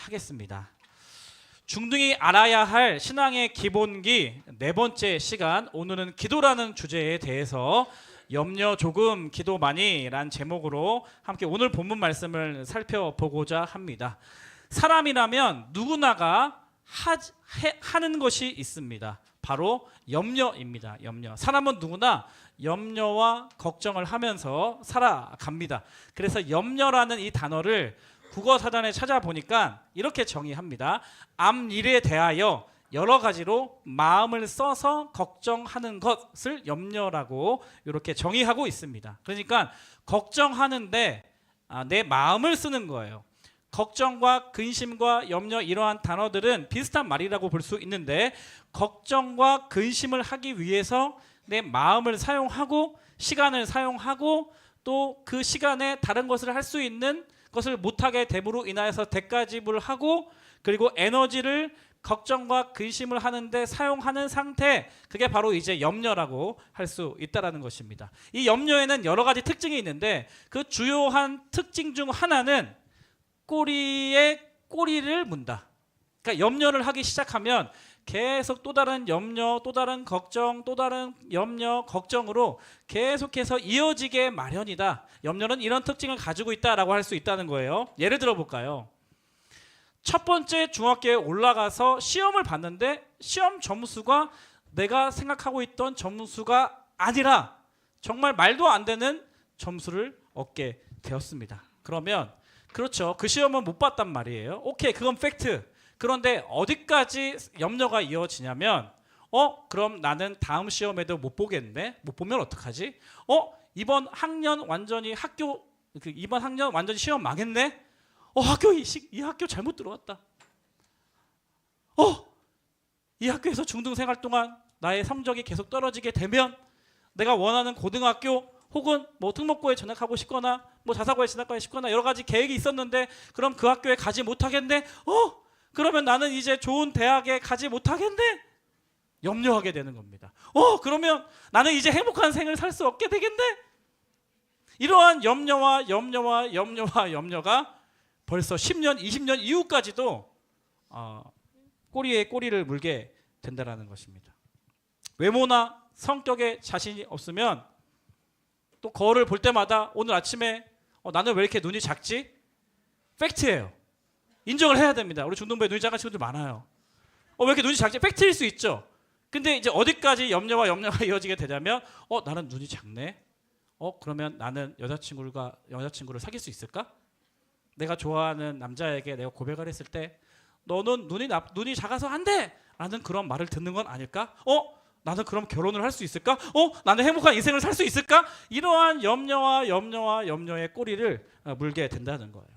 하겠습니다. 중등이 알아야 할 신앙의 기본기 네 번째 시간, 오늘은 기도라는 주제에 대해서 염려 조금 기도 많이 라는 제목으로 함께 오늘 본문 말씀을 살펴보고자 합니다. 사람이라면 누구나가 하는 것이 있습니다. 바로 염려입니다. 염려. 사람은 누구나 염려와 걱정을 하면서 살아갑니다. 그래서 염려라는 이 단어를 국어사전에 찾아보니까 이렇게 정의합니다. 앞일에 대하여 여러 가지로 마음을 써서 걱정하는 것을 염려라고 이렇게 정의하고 있습니다. 그러니까 걱정하는데 내 마음을 쓰는 거예요. 걱정과 근심과 염려, 이러한 단어들은 비슷한 말이라고 볼 수 있는데, 걱정과 근심을 하기 위해서 내 마음을 사용하고 시간을 사용하고 또 그 시간에 다른 것을 할 수 있는 것을 못하게 됨으로 인하여서 대가 지불하고, 그리고 에너지를 걱정과 근심을 하는데 사용하는 상태, 그게 바로 이제 염려라고 할 수 있다는 것입니다. 이 염려에는 여러 가지 특징이 있는데 그 주요한 특징 중 하나는 꼬리에 꼬리를 문다. 그러니까 염려를 하기 시작하면 계속 또 다른 염려, 또 다른 걱정, 또 다른 염려, 걱정으로 계속해서 이어지게 마련이다. 염려는 이런 특징을 가지고 있다라고 할 수 있다는 거예요. 예를 들어 볼까요? 첫 번째 중학교에 올라가서 시험을 봤는데 시험 점수가 내가 생각하고 있던 점수가 아니라 정말 말도 안 되는 점수를 얻게 되었습니다. 그러면 그렇죠. 그 시험은 못 봤단 말이에요. 오케이, 그건 팩트. 그런데 어디까지 염려가 이어지냐면 그럼 나는 다음 시험에도 못 보겠네. 못 보면 어떡하지? 이번 학년 완전히 이번 학년 완전히 시험 망했네. 이 학교 잘못 들어왔다. 이 학교에서 중등생활 동안 나의 성적이 계속 떨어지게 되면 내가 원하는 고등학교 혹은 뭐 특목고에 전학하고 싶거나 뭐 자사고에 진학하고 싶거나 여러 가지 계획이 있었는데 그럼 그 학교에 가지 못하겠네. 그러면 나는 이제 좋은 대학에 가지 못하겠네. 염려하게 되는 겁니다. 그러면 나는 이제 행복한 생을 살 수 없게 되겠네. 이러한 염려가 벌써 10년, 20년 이후까지도 꼬리에 꼬리를 물게 된다는 것입니다. 외모나 성격에 자신이 없으면 또 거울을 볼 때마다 오늘 아침에 나는 왜 이렇게 눈이 작지? 팩트예요. 인정을 해야 됩니다. 우리 중등부에 눈이 작은 친구들 많아요. 왜 이렇게 눈이 작지? 팩트일 수 있죠. 근데 이제 어디까지 염려가 이어지게 되냐면 나는 눈이 작네. 그러면 나는 여자친구를 사귈 수 있을까? 내가 좋아하는 남자에게 내가 고백을 했을 때 너는 눈이 작아서 안 돼! 라는 그런 말을 듣는 건 아닐까? 나는 그럼 결혼을 할 수 있을까? 나는 행복한 인생을 살 수 있을까? 이러한 염려의 꼬리를 물게 된다는 거예요.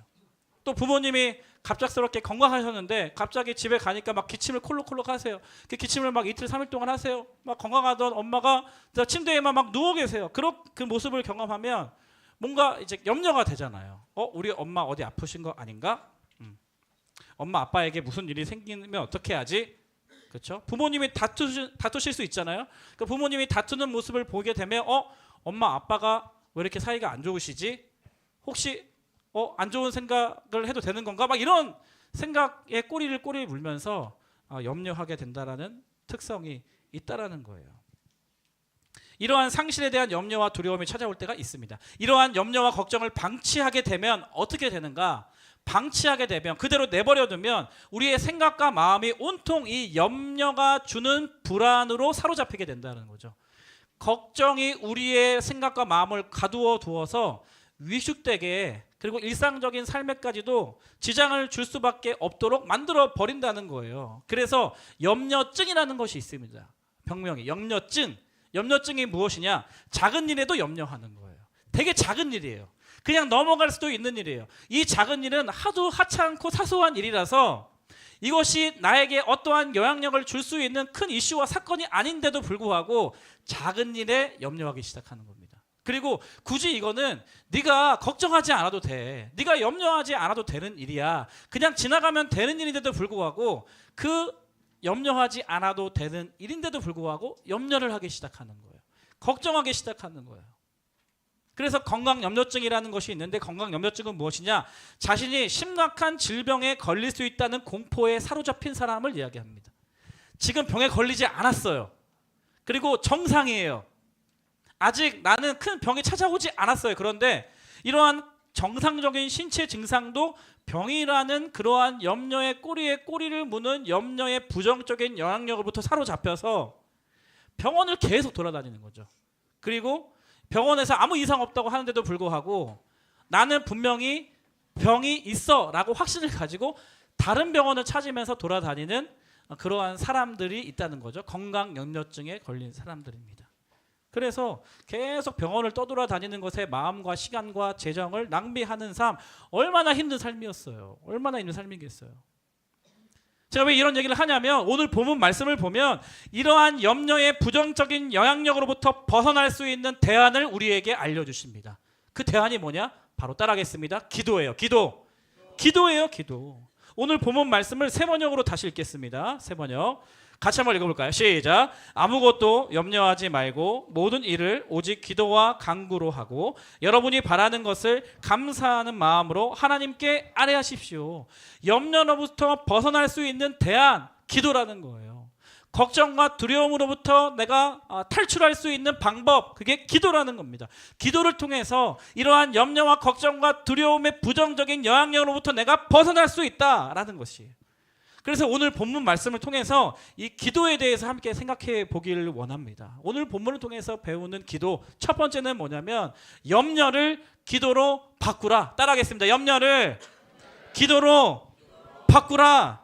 또 부모님이 갑작스럽게 건강하셨는데 갑자기 집에 가니까 막 기침을 콜록콜록 하세요. 그 기침을 막 이틀 3일 동안 하세요. 막 건강하던 엄마가 침대에만 막 누워 계세요. 그 모습을 경험하면 뭔가 이제 염려가 되잖아요. 우리 엄마 어디 아프신 거 아닌가? 엄마 아빠에게 무슨 일이 생기면 어떻게 하지? 그렇죠? 부모님이 다투실 수 있잖아요. 그 부모님이 다투는 모습을 보게 되면 엄마 아빠가 왜 이렇게 사이가 안 좋으시지? 혹시 안 좋은 생각을 해도 되는 건가? 막 이런 생각에 꼬리를 물면서 염려하게 된다라는 특성이 있다라는 거예요. 이러한 상실에 대한 염려와 두려움이 찾아올 때가 있습니다. 이러한 염려와 걱정을 방치하게 되면 어떻게 되는가? 방치하게 되면, 그대로 내버려두면 우리의 생각과 마음이 온통 이 염려가 주는 불안으로 사로잡히게 된다는 거죠. 걱정이 우리의 생각과 마음을 가두어 두어서 위축되게, 그리고 일상적인 삶에까지도 지장을 줄 수밖에 없도록 만들어 버린다는 거예요. 그래서 염려증이라는 것이 있습니다. 병명이 염려증이 무엇이냐? 작은 일에도 염려하는 거예요. 되게 작은 일이에요. 그냥 넘어갈 수도 있는 일이에요. 이 작은 일은 하도 하찮고 사소한 일이라서 이것이 나에게 어떠한 영향력을 줄 수 있는 큰 이슈와 사건이 아닌데도 불구하고 작은 일에 염려하기 시작하는 겁니다. 그리고 굳이 이거는 네가 걱정하지 않아도 돼. 네가 염려하지 않아도 되는 일이야. 그냥 지나가면 되는 일인데도 불구하고 그 염려하지 않아도 되는 일인데도 불구하고 염려를 하기 시작하는 거예요. 걱정하기 시작하는 거예요. 그래서 건강염려증이라는 것이 있는데, 건강염려증은 무엇이냐? 자신이 심각한 질병에 걸릴 수 있다는 공포에 사로잡힌 사람을 이야기합니다. 지금 병에 걸리지 않았어요. 그리고 정상이에요. 아직 나는 큰 병이 찾아오지 않았어요. 그런데 이러한 정상적인 신체 증상도 병이라는 그러한 염려의 꼬리에 꼬리를 무는 염려의 부정적인 영향력으로부터 사로잡혀서 병원을 계속 돌아다니는 거죠. 그리고 병원에서 아무 이상 없다고 하는데도 불구하고 나는 분명히 병이 있어 라고 확신을 가지고 다른 병원을 찾으면서 돌아다니는 그러한 사람들이 있다는 거죠. 건강염려증에 걸린 사람들입니다. 그래서 계속 병원을 떠돌아다니는 것에 마음과 시간과 재정을 낭비하는 삶, 얼마나 힘든 삶이었어요. 얼마나 힘든 삶이겠어요. 제가 왜 이런 얘기를 하냐면, 오늘 본문 말씀을 보면 이러한 염려의 부정적인 영향력으로부터 벗어날 수 있는 대안을 우리에게 알려주십니다. 그 대안이 뭐냐? 바로 따라하겠습니다. 기도예요. 기도예요. 기도. 오늘 본문 말씀을 세 번역으로 다시 읽겠습니다. 세 번역. 같이 한번 읽어볼까요? 시작. 아무것도 염려하지 말고 모든 일을 오직 기도와 간구로 하고 여러분이 바라는 것을 감사하는 마음으로 하나님께 아뢰하십시오. 염려로부터 벗어날 수 있는 대안, 기도라는 거예요. 걱정과 두려움으로부터 내가 탈출할 수 있는 방법, 그게 기도라는 겁니다. 기도를 통해서 이러한 염려와 걱정과 두려움의 부정적인 영향력으로부터 내가 벗어날 수 있다라는 것이에요. 그래서 오늘 본문 말씀을 통해서 이 기도에 대해서 함께 생각해 보기를 원합니다. 오늘 본문을 통해서 배우는 기도, 첫 번째는 뭐냐면 염려를 기도로 바꾸라. 따라하겠습니다. 염려를 기도로 바꾸라.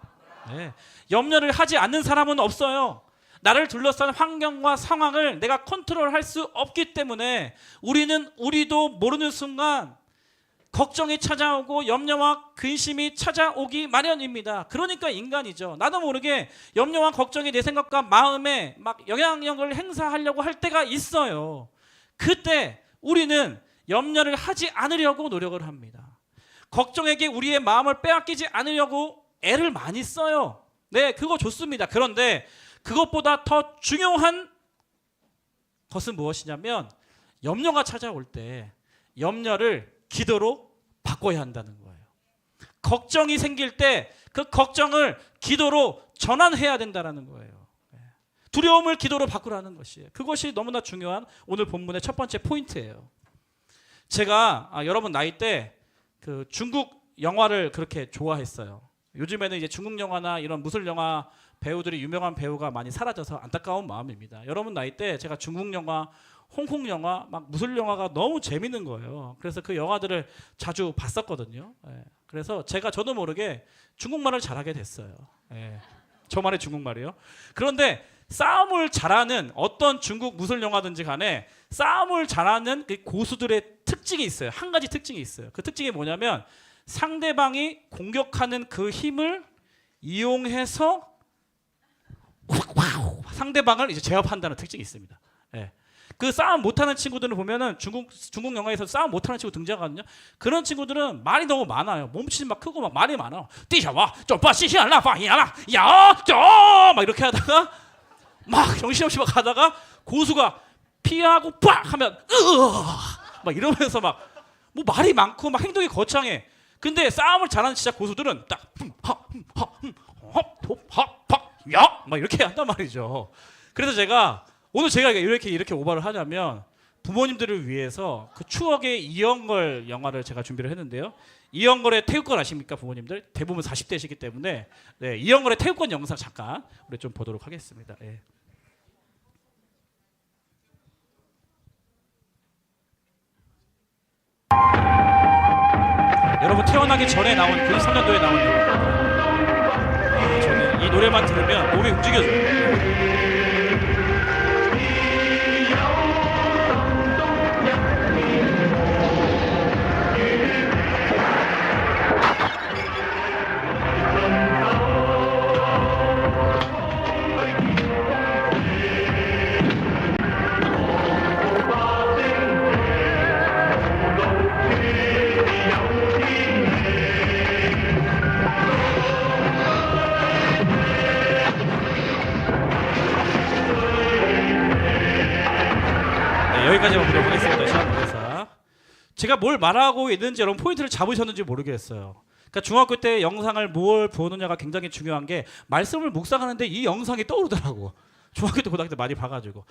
네. 염려를 하지 않는 사람은 없어요. 나를 둘러싼 환경과 상황을 내가 컨트롤할 수 없기 때문에 우리도 모르는 순간 걱정이 찾아오고 염려와 근심이 찾아오기 마련입니다. 그러니까 인간이죠. 나도 모르게 염려와 걱정이 내 생각과 마음에 막 영향력을 행사하려고 할 때가 있어요. 그때 우리는 염려를 하지 않으려고 노력을 합니다. 걱정에게 우리의 마음을 빼앗기지 않으려고 애를 많이 써요. 네, 그거 좋습니다. 그런데 그것보다 더 중요한 것은 무엇이냐면 염려가 찾아올 때 염려를 기도로 바꿔야 한다는 거예요. 걱정이 생길 때 그 걱정을 기도로 전환해야 된다는 거예요. 두려움을 기도로 바꾸라는 것이에요. 그것이 너무나 중요한 오늘 본문의 첫 번째 포인트예요. 제가 여러분 나이 때 그 중국 영화를 그렇게 좋아했어요. 요즘에는 이제 중국 영화나 이런 무술 영화 배우들이, 유명한 배우가 많이 사라져서 안타까운 마음입니다. 여러분 나이 때 제가 중국 영화, 홍콩 영화, 막 무술 영화가 너무 재밌는 거예요. 그래서 그 영화들을 자주 봤었거든요. 그래서 저도 모르게 중국말을 잘하게 됐어요. 저만의 중국말이요. 그런데 싸움을 잘하는 어떤 중국 무술 영화든지 간에 싸움을 잘하는 그 고수들의 특징이 있어요. 한 가지 특징이 있어요. 그 특징이 뭐냐면 상대방이 공격하는 그 힘을 이용해서 상대방을 이제 제압한다는 특징이 있습니다. 그 싸움 못하는 친구들을 보면은 중국 영화에서 싸움 못하는 친구 등장하거든요. 그런 친구들은 말이 너무 많아요. 몸짓이 막 크고 막 말이 많아. 뛰셔와, 좀봐 시시하라, 파이야라, 야, 막 이렇게 하다가 막 정신없이 막 하다가 고수가 피하고 빡 하면 막 이러면서 막 뭐 말이 많고 막 행동이 거창해. 근데 싸움을 잘하는 진짜 고수들은 딱 야! 막 이렇게 한단 말이죠. 그래서 오늘 제가 이렇게 오바를 하냐면 부모님들을 위해서 그 추억의 이영걸 영화를 제가 준비를 했는데요. 이영걸의 태극권 아십니까, 부모님들? 대부분 40대시기 때문에 네, 이영걸의 태극권 영상 잠깐 우리 좀 보도록 하겠습니다. 예. 여러분 태어나기 전에 나온 93년도에 나온 영화입니다. 저는 이 노래만 들으면 몸이 움직여져요. 제가 뭘 말하고 있는지 여러분 포인트를 잡으셨는지 모르겠어요. 그러니까 중학교 때 영상을 뭘 보느냐가 굉장히 중요한 게 말씀을 묵상하는데 이 영상이 떠오르더라고. 중학교 때 고등학교 때 많이 봐가지고.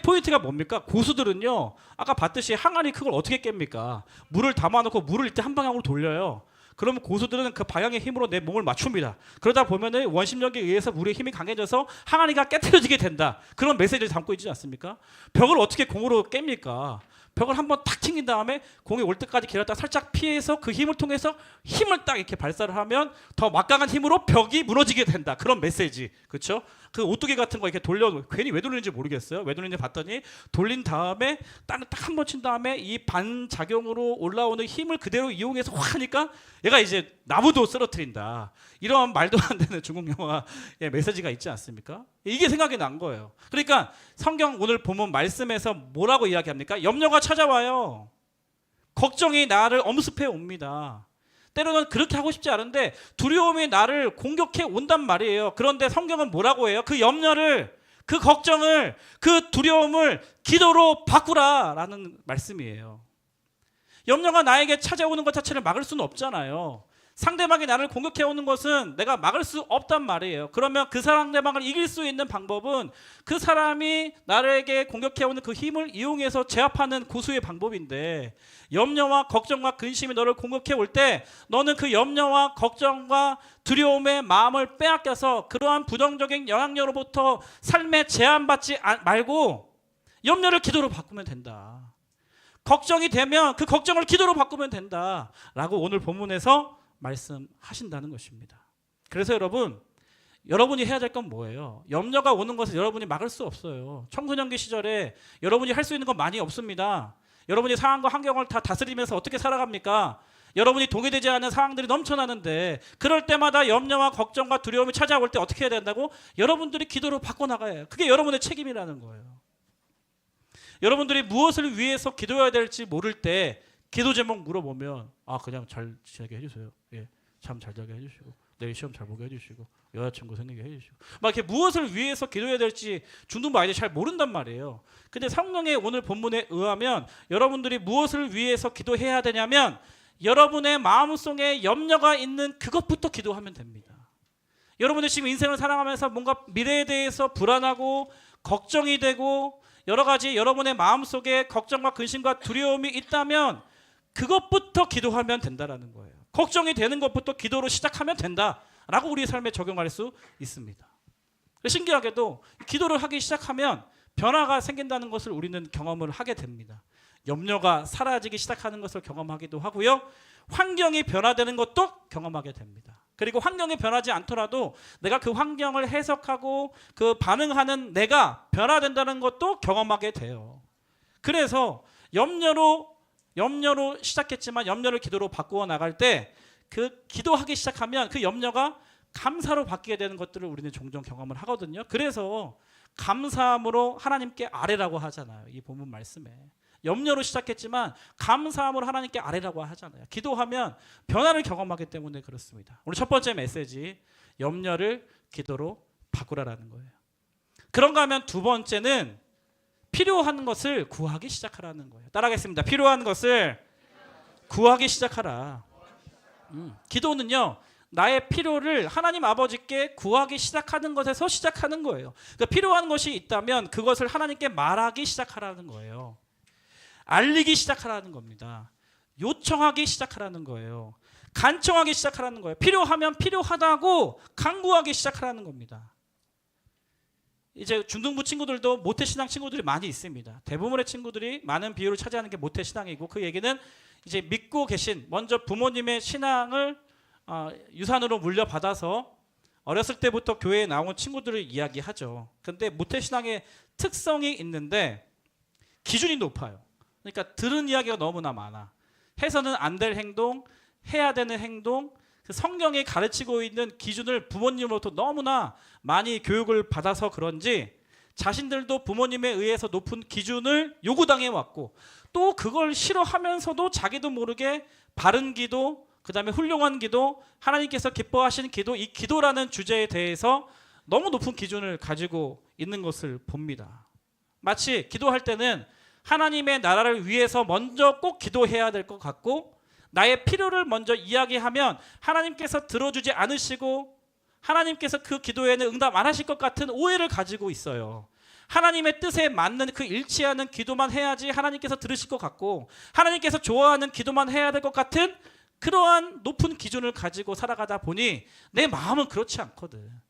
포인트가 뭡니까? 고수들은요. 아까 봤듯이 항아리 그걸 어떻게 깹니까? 물을 담아놓고 물을 이때 한 방향으로 돌려요. 그러면 고수들은 그 방향의 힘으로 내 몸을 맞춥니다. 그러다 보면은 원심력에 의해서 물의 힘이 강해져서 항아리가 깨트려지게 된다. 그런 메시지를 담고 있지 않습니까? 벽을 어떻게 공으로 깹니까? 벽을 한번 탁 튕긴 다음에 공이 올 때까지 기다렸다 살짝 피해서 그 힘을 통해서 힘을 딱 이렇게 발사를 하면 더 막강한 힘으로 벽이 무너지게 된다. 그런 메시지. 그렇죠? 그 오뚜기 같은 거 이렇게 돌려 괜히 왜 돌리는지 모르겠어요. 왜 돌리는지 봤더니 돌린 다음에 딱 한 번 친 다음에 이 반작용으로 올라오는 힘을 그대로 이용해서 확 하니까 얘가 이제 나무도 쓰러뜨린다. 이런 말도 안 되는 중국 영화의 메시지가 있지 않습니까? 이게 생각이 난 거예요. 그러니까 성경 오늘 보면 말씀에서 뭐라고 이야기합니까? 염려가 찾아와요. 걱정이 나를 엄습해 옵니다. 때로는 그렇게 하고 싶지 않은데 두려움이 나를 공격해 온단 말이에요. 그런데 성경은 뭐라고 해요? 그 염려를, 그 걱정을, 그 두려움을 기도로 바꾸라라는 말씀이에요. 염려가 나에게 찾아오는 것 자체를 막을 수는 없잖아요. 상대방이 나를 공격해 오는 것은 내가 막을 수 없단 말이에요. 그러면 그 상대방을 이길 수 있는 방법은 그 사람이 나에게 공격해 오는 그 힘을 이용해서 제압하는 고수의 방법인데, 염려와 걱정과 근심이 너를 공격해 올 때 너는 그 염려와 걱정과 두려움의 마음을 빼앗겨서 그러한 부정적인 영향력으로부터 삶에 제한받지 말고 염려를 기도로 바꾸면 된다. 걱정이 되면 그 걱정을 기도로 바꾸면 된다라고 오늘 본문에서 말씀하신다는 것입니다. 그래서 여러분이 해야 될 건 뭐예요? 염려가 오는 것을 여러분이 막을 수 없어요. 청소년기 시절에 여러분이 할 수 있는 건 많이 없습니다. 여러분이 상황과 환경을 다 다스리면서 어떻게 살아갑니까? 여러분이 동의되지 않는 상황들이 넘쳐나는데 그럴 때마다 염려와 걱정과 두려움이 찾아올 때 어떻게 해야 된다고? 여러분들이 기도로 바꿔나가야 해요. 그게 여러분의 책임이라는 거예요. 여러분들이 무엇을 위해서 기도해야 될지 모를 때 기도 제목 물어보면 그냥 잘 지내게 해주세요. 예, 잠 잘 자게 해주시고 내일 시험 잘 보게 해주시고 여자친구 생기게 해주시고 막 이렇게 무엇을 위해서 기도해야 될지 중등부 아이들이 잘 모른단 말이에요. 근데 성경의 오늘 본문에 의하면 여러분들이 무엇을 위해서 기도해야 되냐면 여러분의 마음속에 염려가 있는 그것부터 기도하면 됩니다. 여러분들 지금 인생을 살아가면서 뭔가 미래에 대해서 불안하고 걱정이 되고 여러 가지 여러분의 마음속에 걱정과 근심과 두려움이 있다면 그것부터 기도하면 된다라는 거예요. 걱정이 되는 것부터 기도로 시작하면 된다라고 우리 삶에 적용할 수 있습니다. 신기하게도 기도를 하기 시작하면 변화가 생긴다는 것을 우리는 경험을 하게 됩니다. 염려가 사라지기 시작하는 것을 경험하기도 하고요. 환경이 변화되는 것도 경험하게 됩니다. 그리고 환경이 변하지 않더라도 내가 그 환경을 해석하고 그 반응하는 내가 변화된다는 것도 경험하게 돼요. 그래서 염려로 시작했지만 염려를 기도로 바꾸어 나갈 때 그 기도하기 시작하면 그 염려가 감사로 바뀌게 되는 것들을 우리는 종종 경험을 하거든요. 그래서 감사함으로 하나님께 아뢰라고 하잖아요. 이 본문 말씀에. 염려로 시작했지만 감사함으로 하나님께 아뢰라고 하잖아요. 기도하면 변화를 경험하기 때문에 그렇습니다. 오늘 첫 번째 메시지, 염려를 기도로 바꾸라라는 거예요. 그런가 하면 두 번째는 필요한 것을 구하기 시작하라는 거예요. 따라하겠습니다. 필요한 것을 구하기 시작하라. 기도는요, 나의 필요를 하나님 아버지께 구하기 시작하는 것에서 시작하는 거예요. 그러니까 필요한 것이 있다면 그것을 하나님께 말하기 시작하라는 거예요. 알리기 시작하라는 겁니다. 요청하기 시작하라는 거예요. 간청하기 시작하라는 거예요. 필요하면 필요하다고 간구하기 시작하라는 겁니다. 이제 중등부 친구들도 모태신앙 친구들이 많이 있습니다. 대부분의 친구들이 많은 비율을 차지하는 게 모태신앙이고, 그 얘기는 이제 믿고 계신 먼저 부모님의 신앙을 유산으로 물려받아서 어렸을 때부터 교회에 나온 친구들을 이야기하죠. 그런데 모태신앙의 특성이 있는데 기준이 높아요. 그러니까 들은 이야기가 너무나 많아. 해서는 안 될 행동, 해야 되는 행동, 그 성경이 가르치고 있는 기준을 부모님으로부터 너무나 많이 교육을 받아서 그런지 자신들도 부모님에 의해서 높은 기준을 요구당해 왔고, 또 그걸 싫어하면서도 자기도 모르게 바른 기도, 그 다음에 훌륭한 기도, 하나님께서 기뻐하시는 기도, 이 기도라는 주제에 대해서 너무 높은 기준을 가지고 있는 것을 봅니다. 마치 기도할 때는 하나님의 나라를 위해서 먼저 꼭 기도해야 될 것 같고, 나의 필요를 먼저 이야기하면 하나님께서 들어주지 않으시고 하나님께서 그 기도에는 응답 안 하실 것 같은 오해를 가지고 있어요. 하나님의 뜻에 맞는 그 일치하는 기도만 해야지 하나님께서 들으실 것 같고, 하나님께서 좋아하는 기도만 해야 될 것 같은 그러한 높은 기준을 가지고 살아가다 보니 내 마음은 그렇지 않거든.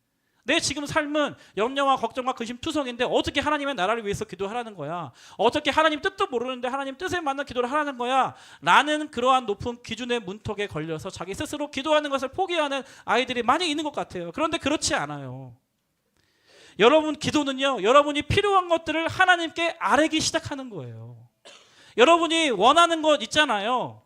내 지금 삶은 염려와 걱정과 근심투성인데 어떻게 하나님의 나라를 위해서 기도하라는 거야? 어떻게 하나님 뜻도 모르는데 하나님 뜻에 맞는 기도를 하라는 거야? 라는 그러한 높은 기준의 문턱에 걸려서 자기 스스로 기도하는 것을 포기하는 아이들이 많이 있는 것 같아요. 그런데 그렇지 않아요. 여러분 기도는요, 여러분이 필요한 것들을 하나님께 아뢰기 시작하는 거예요. 여러분이 원하는 것 있잖아요.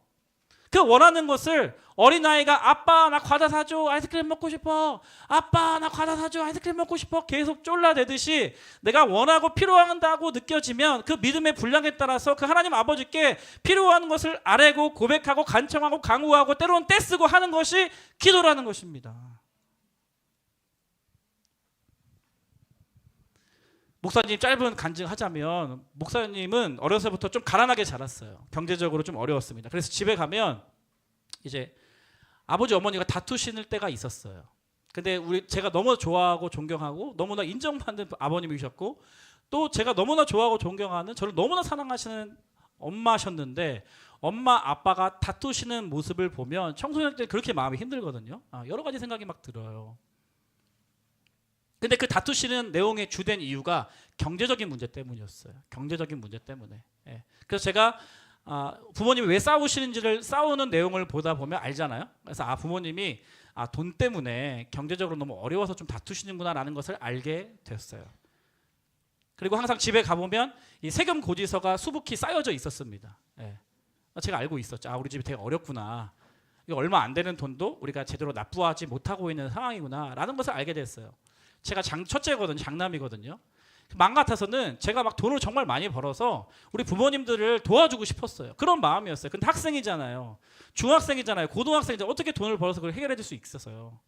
그 원하는 것을 어린아이가 아빠 나 과자 사줘, 아이스크림 먹고 싶어, 아빠 나 과자 사줘, 아이스크림 먹고 싶어 계속 쫄라대듯이 내가 원하고 필요하다고 느껴지면 그 믿음의 분량에 따라서 그 하나님 아버지께 필요한 것을 아뢰고 고백하고 간청하고 강구하고 때로는 떼쓰고 하는 것이 기도라는 것입니다. 목사님 짧은 간증하자면, 목사님은 어려서부터 좀 가난하게 자랐어요. 경제적으로 좀 어려웠습니다. 그래서 집에 가면 이제 아버지 어머니가 다투시는 때가 있었어요. 근데 제가 너무 좋아하고 존경하고 너무나 인정받는 아버님이셨고, 또 제가 너무나 좋아하고 존경하는, 저를 너무나 사랑하시는 엄마셨는데, 엄마 아빠가 다투시는 모습을 보면 청소년 때 그렇게 마음이 힘들거든요. 여러 가지 생각이 막 들어요. 근데 그 다투시는 내용의 주된 이유가 경제적인 문제 때문이었어요. 경제적인 문제 때문에. 예. 그래서 제가 부모님이 왜 싸우시는지를, 싸우는 내용을 보다 보면 알잖아요. 그래서 부모님이 돈 때문에 경제적으로 너무 어려워서 좀 다투시는구나라는 것을 알게 됐어요. 그리고 항상 집에 가보면 이 세금 고지서가 수북히 쌓여져 있었습니다. 예. 제가 알고 있었죠. 우리 집이 되게 어렵구나. 이거 얼마 안 되는 돈도 우리가 제대로 납부하지 못하고 있는 상황이구나라는 것을 알게 됐어요. 제가 첫째거든요. 장남이거든요. 마음 같아서는 제가 막 돈을 정말 많이 벌어서 우리 부모님들을 도와주고 싶었어요. 그런 마음이었어요. 근데 학생이잖아요. 중학생이잖아요. 고등학생이잖아요. 어떻게 돈을 벌어서 그걸 해결해 줄 수 있어서요.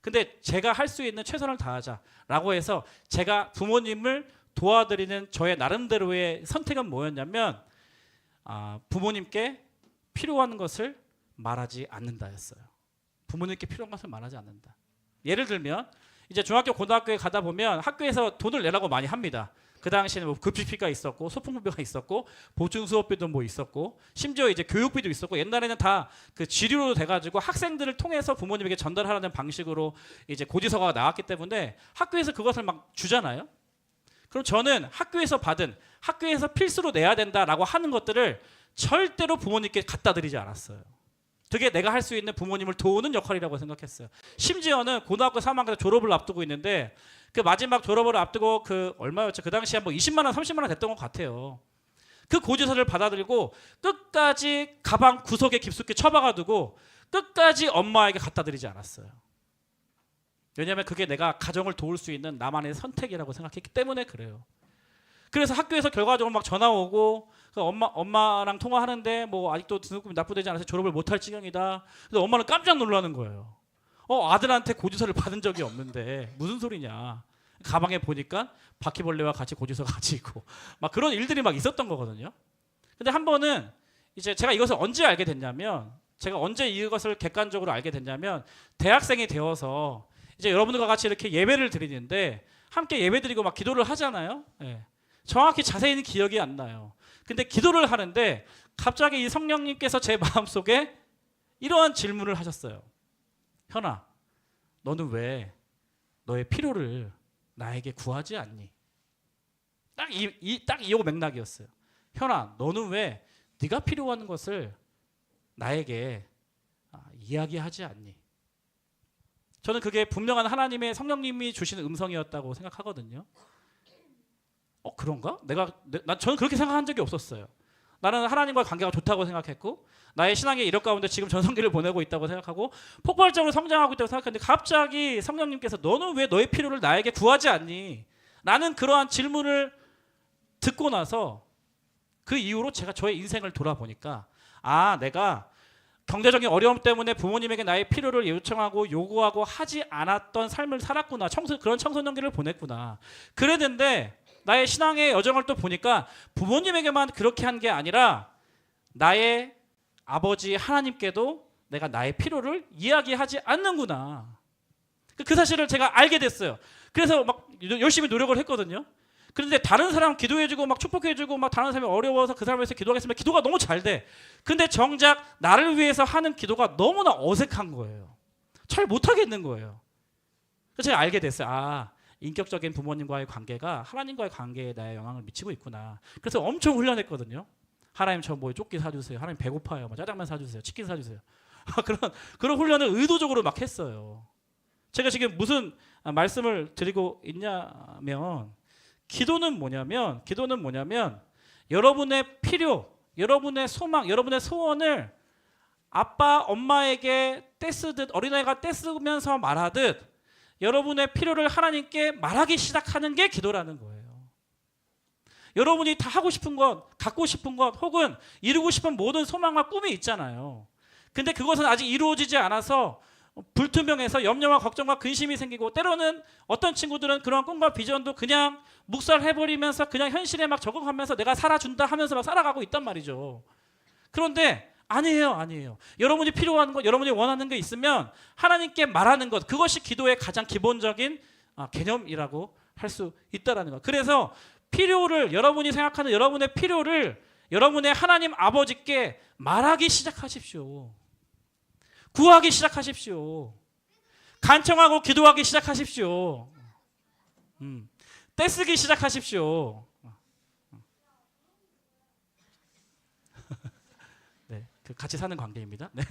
근데 제가 할 수 있는 최선을 다하자라고 해서 제가 부모님을 도와드리는 저의 나름대로의 선택은 뭐였냐면, 부모님께 필요한 것을 말하지 않는다였어요. 부모님께 필요한 것을 말하지 않는다. 예를 들면 이제 중학교 고등학교에 가다 보면 학교에서 돈을 내라고 많이 합니다. 그 당시에는 뭐 급식비가 있었고 소풍비가 있었고 보충 수업비도 뭐 있었고 심지어 이제 교육비도 있었고, 옛날에는 다 그 지류로 돼가지고 학생들을 통해서 부모님에게 전달하라는 방식으로 이제 고지서가 나왔기 때문에 학교에서 그것을 막 주잖아요. 그럼 저는 학교에서 받은, 학교에서 필수로 내야 된다라고 하는 것들을 절대로 부모님께 갖다 드리지 않았어요. 그게 내가 할 수 있는 부모님을 도우는 역할이라고 생각했어요. 심지어는 고등학교 3학년 졸업을 앞두고 있는데, 그 마지막 졸업을 앞두고 얼마였죠? 그 당시에 뭐 20만 원, 30만 원 됐던 것 같아요. 그 고지서를 받아들이고 끝까지 가방 구석에 깊숙이 처박아 두고 끝까지 엄마에게 갖다 드리지 않았어요. 왜냐하면 그게 내가 가정을 도울 수 있는 나만의 선택이라고 생각했기 때문에 그래요. 그래서 학교에서 결과적으로 막 전화 오고, 엄마랑 통화하는데 뭐 아직도 등록금이 납부되지 않아서 졸업을 못할 지경이다. 그래서 엄마는 깜짝 놀라는 거예요. 아들한테 고지서를 받은 적이 없는데 무슨 소리냐. 가방에 보니까 바퀴벌레와 같이 고지서가 같이 있고 막 그런 일들이 막 있었던 거거든요. 근데 한 번은 이제 제가 이것을 언제 알게 됐냐면, 제가 언제 이것을 객관적으로 알게 됐냐면, 대학생이 되어서 이제 여러분들과 같이 이렇게 예배를 드리는데 함께 예배 드리고 막 기도를 하잖아요. 예. 정확히 자세히는 기억이 안 나요. 근데 기도를 하는데 갑자기 이 성령님께서 제 마음속에 이러한 질문을 하셨어요. 현아, 너는 왜 너의 필요를 나에게 구하지 않니? 딱 이 맥락이었어요. 현아, 너는 왜 네가 필요한 것을 나에게 이야기하지 않니? 저는 그게 분명한 하나님의 성령님이 주시는 음성이었다고 생각하거든요. 그런가? 저는 그렇게 생각한 적이 없었어요. 나는 하나님과 관계가 좋다고 생각했고, 나의 신앙의 이력 가운데 지금 전성기를 보내고 있다고 생각하고 폭발적으로 성장하고 있다고 생각했는데, 갑자기 성령님께서 너는 왜 너의 필요를 나에게 구하지 않니? 라는 그러한 질문을 듣고 나서 그 이후로 제가 저의 인생을 돌아보니까, 내가 경제적인 어려움 때문에 부모님에게 나의 필요를 요청하고 요구하고 하지 않았던 삶을 살았구나. 그런 청소년기를 보냈구나. 그랬는데 나의 신앙의 여정을 또 보니까 부모님에게만 그렇게 한 게 아니라 나의 아버지 하나님께도 내가 나의 필요를 이야기하지 않는구나. 그 사실을 제가 알게 됐어요. 그래서 막 열심히 노력을 했거든요. 그런데 다른 사람 기도해주고 막 축복해주고 막 다른 사람이 어려워서 그 사람을 위해서 기도하겠으면 기도가 너무 잘 돼. 근데 정작 나를 위해서 하는 기도가 너무나 어색한 거예요. 잘 못하겠는 거예요. 그래서 제가 알게 됐어요. 아, 인격적인 부모님과의 관계가 하나님과의 관계에 나의 영향을 미치고 있구나. 그래서 엄청 훈련했거든요. 하나님 저 뭐 조끼 사주세요. 하나님 배고파요. 뭐 짜장면 사주세요. 치킨 사주세요. 그런 훈련을 의도적으로 막 했어요. 제가 지금 무슨 말씀을 드리고 있냐면 기도는 뭐냐면 여러분의 필요, 여러분의 소망, 여러분의 소원을 아빠, 엄마에게 떼쓰듯 어린아이가 떼쓰면서 말하듯 여러분의 필요를 하나님께 말하기 시작하는 게 기도라는 거예요. 여러분이 다 하고 싶은 것, 갖고 싶은 것, 혹은 이루고 싶은 모든 소망과 꿈이 있잖아요. 근데 그것은 아직 이루어지지 않아서 불투명해서 염려와 걱정과 근심이 생기고, 때로는 어떤 친구들은 그런 꿈과 비전도 그냥 묵살해버리면서 그냥 현실에 막 적응하면서 내가 살아준다 하면서 막 살아가고 있단 말이죠. 그런데 아니에요. 여러분이 필요한 것, 여러분이 원하는 게 있으면 하나님께 말하는 것, 그것이 기도의 가장 기본적인 개념이라고 할 수 있다라는 것. 그래서 필요를, 여러분이 생각하는 여러분의 필요를 여러분의 하나님 아버지께 말하기 시작하십시오. 구하기 시작하십시오. 간청하고 기도하기 시작하십시오. 떼쓰기 시작하십시오. 네, 같이 사는 관계입니다. 네.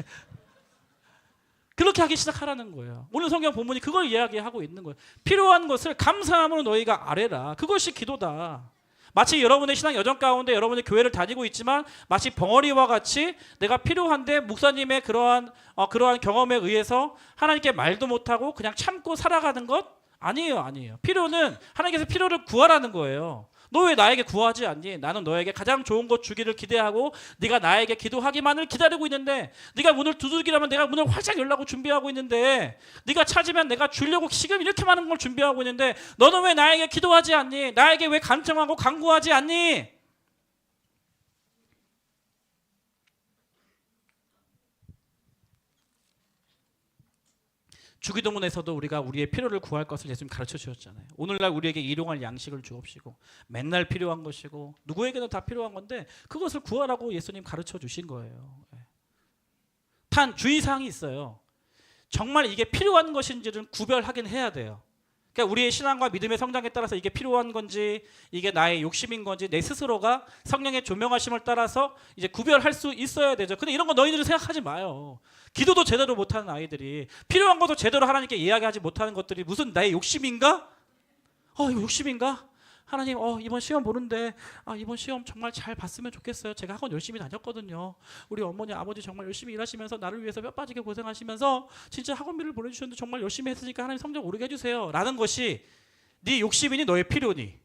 그렇게 하기 시작하라는 거예요. 오늘 성경 본문이 그걸 이야기하고 있는 거예요. 필요한 것을 감사함으로 너희가 아뢰라. 그것이 기도다. 마치 여러분의 신앙 여정 가운데 여러분의 교회를 다니고 있지만 마치 벙어리와 같이 내가 필요한데 목사님의 그러한 경험에 의해서 하나님께 말도 못하고 그냥 참고 살아가는 것? 아니에요. 필요는 하나님께서 필요를 구하라는 거예요. 너 왜 나에게 구하지 않니? 나는 너에게 가장 좋은 것 주기를 기대하고 네가 나에게 기도하기만을 기다리고 있는데, 네가 문을 두들기라면 내가 문을 활짝 열라고 준비하고 있는데, 네가 찾으면 내가 주려고 지금 이렇게 많은 걸 준비하고 있는데 너는 왜 나에게 기도하지 않니? 나에게 왜 간청하고 간구하지 않니? 주기도문에서도 우리가 우리의 필요를 구할 것을 예수님 가르쳐 주셨잖아요. 오늘날 우리에게 일용할 양식을 주옵시고, 맨날 필요한 것이고 누구에게는 다 필요한 건데 그것을 구하라고 예수님 가르쳐 주신 거예요. 단 주의사항이 있어요. 정말 이게 필요한 것인지를 구별하긴 해야 돼요. 그러니까 우리의 신앙과 믿음의 성장에 따라서 이게 필요한 건지, 이게 나의 욕심인 건지, 내 스스로가 성령의 조명하심을 따라서 이제 구별할 수 있어야 되죠. 근데 이런 거 너희들은 생각하지 마요. 기도도 제대로 못하는 아이들이, 필요한 것도 제대로 하나님께 이야기하지 못하는 것들이 무슨 나의 욕심인가? 이거 욕심인가? 하나님, 이번 시험 보는데 이번 시험 정말 잘 봤으면 좋겠어요. 제가 학원 열심히 다녔거든요. 우리 어머니 아버지 정말 열심히 일하시면서 나를 위해서 뼈 빠지게 고생하시면서 진짜 학원비를 보내주셨는데 정말 열심히 했으니까 하나님 성적 오르게 해주세요 라는 것이 네 욕심이니 너의 필요니?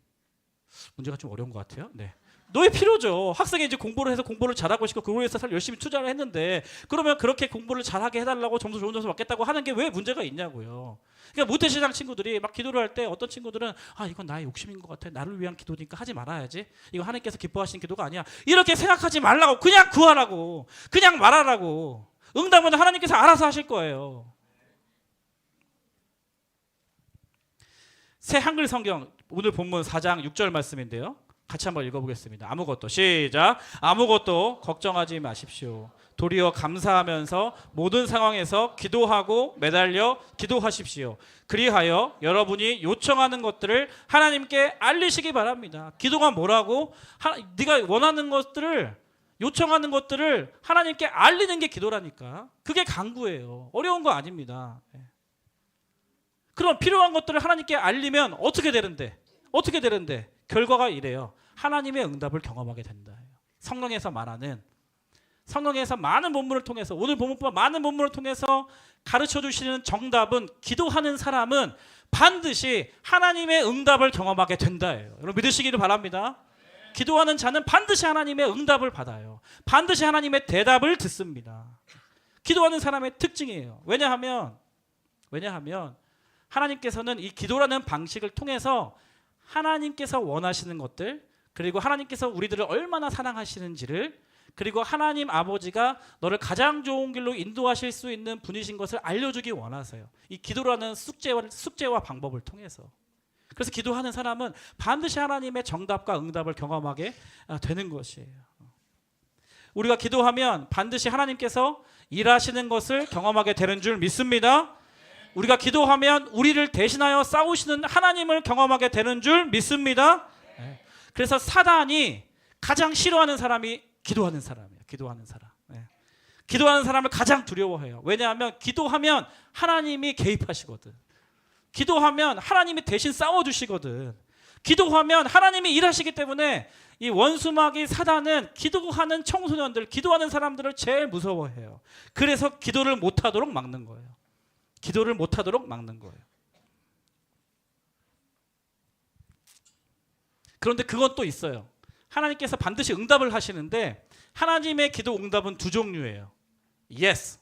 문제가 좀 어려운 것 같아요. 네. 너의 필요죠. 학생이 이제 공부를 해서 공부를 잘하고 싶고 그걸 위해서 열심히 투자를 했는데, 그러면 그렇게 공부를 잘하게 해달라고 좋은 점수 받겠다고 하는 게 왜 문제가 있냐고요. 그러니까 모태신앙 친구들이 막 기도를 할 때 어떤 친구들은 이건 나의 욕심인 것 같아. 나를 위한 기도니까 하지 말아야지. 이거 하나님께서 기뻐하시는 기도가 아니야. 이렇게 생각하지 말라고. 그냥 구하라고. 그냥 말하라고. 응답은 하나님께서 알아서 하실 거예요. 새 한글 성경 오늘 본문 4장 6절 말씀인데요. 같이 한번 읽어보겠습니다. 시작. 아무것도 걱정하지 마십시오. 도리어 감사하면서 모든 상황에서 기도하고 매달려 기도하십시오. 그리하여 여러분이 요청하는 것들을 하나님께 알리시기 바랍니다. 기도가 뭐라고? 네가 원하는 것들을, 요청하는 것들을 하나님께 알리는 게 기도라니까. 그게 간구예요. 어려운 거 아닙니다. 그럼 필요한 것들을 하나님께 알리면 어떻게 되는데? 결과가 이래요. 하나님의 응답을 경험하게 된다. 성령에서 많은 본문을 통해서, 오늘 본문뿐만 많은 본문을 통해서 가르쳐 주시는 정답은, 기도하는 사람은 반드시 하나님의 응답을 경험하게 된다예요. 여러분 믿으시기를 바랍니다. 기도하는 자는 반드시 하나님의 응답을 받아요. 반드시 하나님의 대답을 듣습니다. 기도하는 사람의 특징이에요. 왜냐하면 하나님께서는 이 기도라는 방식을 통해서 하나님께서 원하시는 것들, 그리고 하나님께서 우리들을 얼마나 사랑하시는지를, 그리고 하나님 아버지가 너를 가장 좋은 길로 인도하실 수 있는 분이신 것을 알려주기 원하세요. 이 기도라는 숙제와 방법을 통해서. 그래서 기도하는 사람은 반드시 하나님의 정답과 응답을 경험하게 되는 것이에요. 우리가 기도하면 반드시 하나님께서 일하시는 것을 경험하게 되는 줄 믿습니다. 우리가 기도하면 우리를 대신하여 싸우시는 하나님을 경험하게 되는 줄 믿습니다. 그래서 사단이 가장 싫어하는 사람이 기도하는 사람이에요. 기도하는 사람. 기도하는 사람을 가장 두려워해요. 왜냐하면 기도하면 하나님이 개입하시거든. 기도하면 하나님이 대신 싸워주시거든. 기도하면 하나님이 일하시기 때문에 이 원수마귀 사단은 기도하는 청소년들, 기도하는 사람들을 제일 무서워해요. 그래서 기도를 못하도록 막는 거예요. 기도를 못하도록 막는 거예요. 그런데 그건 또 있어요. 하나님께서 반드시 응답을 하시는데 하나님의 기도 응답은 두 종류예요. Yes.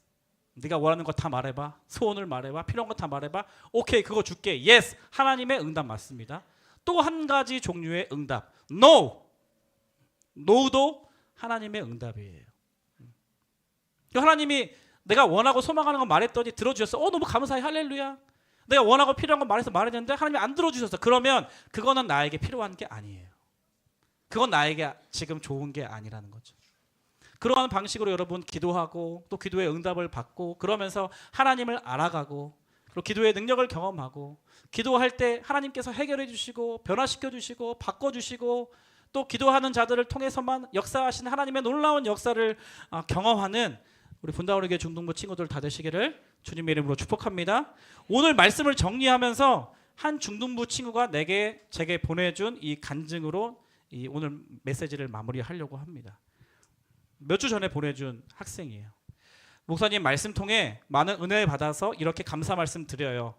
네가 원하는 거 다 말해봐. 소원을 말해봐. 필요한 거 다 말해봐. 오케이, 그거 줄게. Yes. 하나님의 응답 맞습니다. 또 한 가지 종류의 응답. No. No도 하나님의 응답이에요. 하나님이 내가 원하고 소망하는 거 말했더니 들어주셨어. 너무 감사해. 할렐루야. 내가 원하고 필요한 거 말했는데 하나님이 안 들어주셨어. 그러면 그거는 나에게 필요한 게 아니에요. 그건 나에게 지금 좋은 게 아니라는 거죠. 그러한 방식으로 여러분 기도하고 또 기도의 응답을 받고 그러면서 하나님을 알아가고 그리고 기도의 능력을 경험하고 기도할 때 하나님께서 해결해 주시고 변화시켜 주시고 바꿔 주시고 또 기도하는 자들을 통해서만 역사하신 하나님의 놀라운 역사를 경험하는 우리 분다우르교 중등부 친구들 다 되시기를 주님의 이름으로 축복합니다. 오늘 말씀을 정리하면서 한 중등부 친구가 제게 보내준 이 간증으로 이 오늘 메시지를 마무리하려고 합니다. 몇 주 전에 보내준 학생이에요. 목사님 말씀 통해 많은 은혜 받아서 이렇게 감사 말씀 드려요.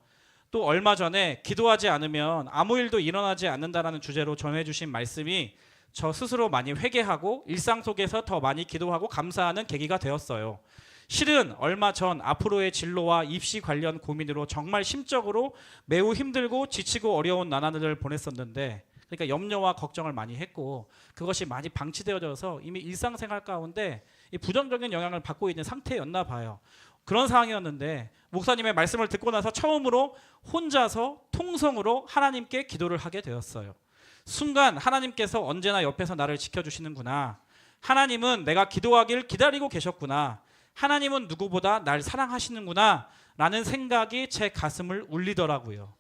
또 얼마 전에 기도하지 않으면 아무 일도 일어나지 않는다라는 주제로 전해주신 말씀이 저 스스로 많이 회개하고 일상 속에서 더 많이 기도하고 감사하는 계기가 되었어요. 실은 얼마 전 앞으로의 진로와 입시 관련 고민으로 정말 심적으로 매우 힘들고 지치고 어려운 나날을 보냈었는데 그러니까 염려와 걱정을 많이 했고 그것이 많이 방치되어져서 이미 일상생활 가운데 이 부정적인 영향을 받고 있는 상태였나 봐요. 그런 상황이었는데 목사님의 말씀을 듣고 나서 처음으로 혼자서 통성으로 하나님께 기도를 하게 되었어요. 순간 하나님께서 언제나 옆에서 나를 지켜주시는구나. 하나님은 내가 기도하길 기다리고 계셨구나. 하나님은 누구보다 날 사랑하시는구나 라는 생각이 제 가슴을 울리더라고요.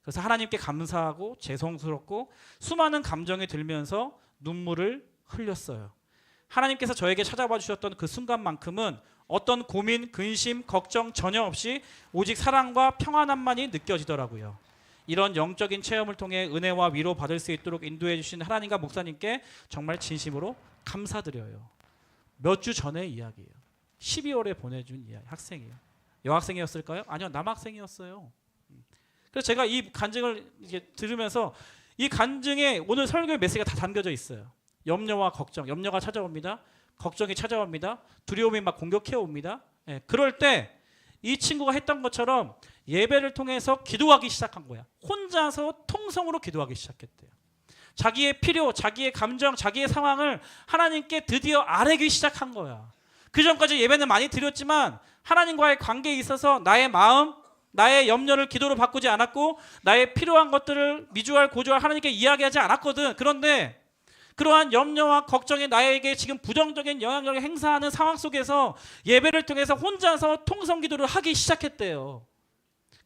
그래서 하나님께 감사하고 죄송스럽고 수많은 감정이 들면서 눈물을 흘렸어요. 하나님께서 저에게 찾아와 주셨던 그 순간만큼은 어떤 고민, 근심, 걱정 전혀 없이 오직 사랑과 평안함만이 느껴지더라고요. 이런 영적인 체험을 통해 은혜와 위로 받을 수 있도록 인도해 주신 하나님과 목사님께 정말 진심으로 감사드려요. 몇 주 전의 이야기예요. 12월에 보내준 이야기. 학생이에요. 여학생이었을까요? 아니요, 남학생이었어요. 그래서 제가 이 간증을 이제 들으면서 이 간증에 오늘 설교의 메시지가 다 담겨져 있어요. 염려와 걱정, 염려가 찾아옵니다. 걱정이 찾아옵니다. 두려움이 막 공격해 옵니다. 그럴 때 이 친구가 했던 것처럼 예배를 통해서 기도하기 시작한 거야. 혼자서 통성으로 기도하기 시작했대요. 자기의 필요, 자기의 감정, 자기의 상황을 하나님께 드디어 아뢰기 시작한 거야. 그 전까지 예배는 많이 드렸지만 하나님과의 관계에 있어서 나의 마음, 나의 염려를 기도로 바꾸지 않았고 나의 필요한 것들을 미주알 고주알 하나님께 이야기하지 않았거든. 그런데 그러한 염려와 걱정이 나에게 지금 부정적인 영향력을 행사하는 상황 속에서 예배를 통해서 혼자서 통성기도를 하기 시작했대요.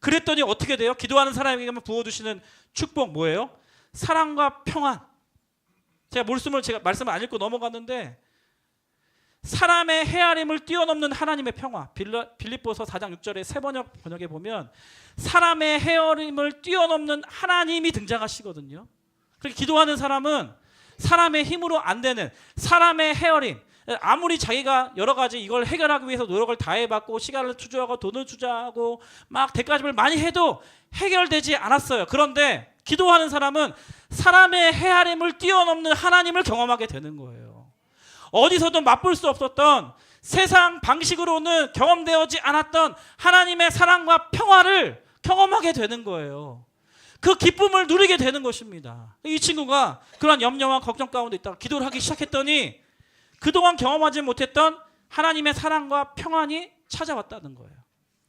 그랬더니 어떻게 돼요? 기도하는 사람에게만 부어주시는 축복 뭐예요? 사랑과 평안. 제가 말씀을 안 읽고 넘어갔는데 사람의 헤아림을 뛰어넘는 하나님의 평화. 빌립보서 4장 6절에 새 번역에 보면 사람의 헤아림을 뛰어넘는 하나님이 등장하시거든요. 그렇게 기도하는 사람은 사람의 힘으로 안 되는 사람의 헤어림, 아무리 자기가 여러 가지 이걸 해결하기 위해서 노력을 다해봤고 시간을 투자하고 돈을 투자하고 막 대가집을 많이 해도 해결되지 않았어요. 그런데 기도하는 사람은 사람의 헤아림을 뛰어넘는 하나님을 경험하게 되는 거예요. 어디서도 맛볼 수 없었던 세상 방식으로는 경험되어지 않았던 하나님의 사랑과 평화를 경험하게 되는 거예요. 그 기쁨을 누리게 되는 것입니다. 이 친구가 그런 염려와 걱정 가운데 있다가 기도를 하기 시작했더니 그동안 경험하지 못했던 하나님의 사랑과 평안이 찾아왔다는 거예요.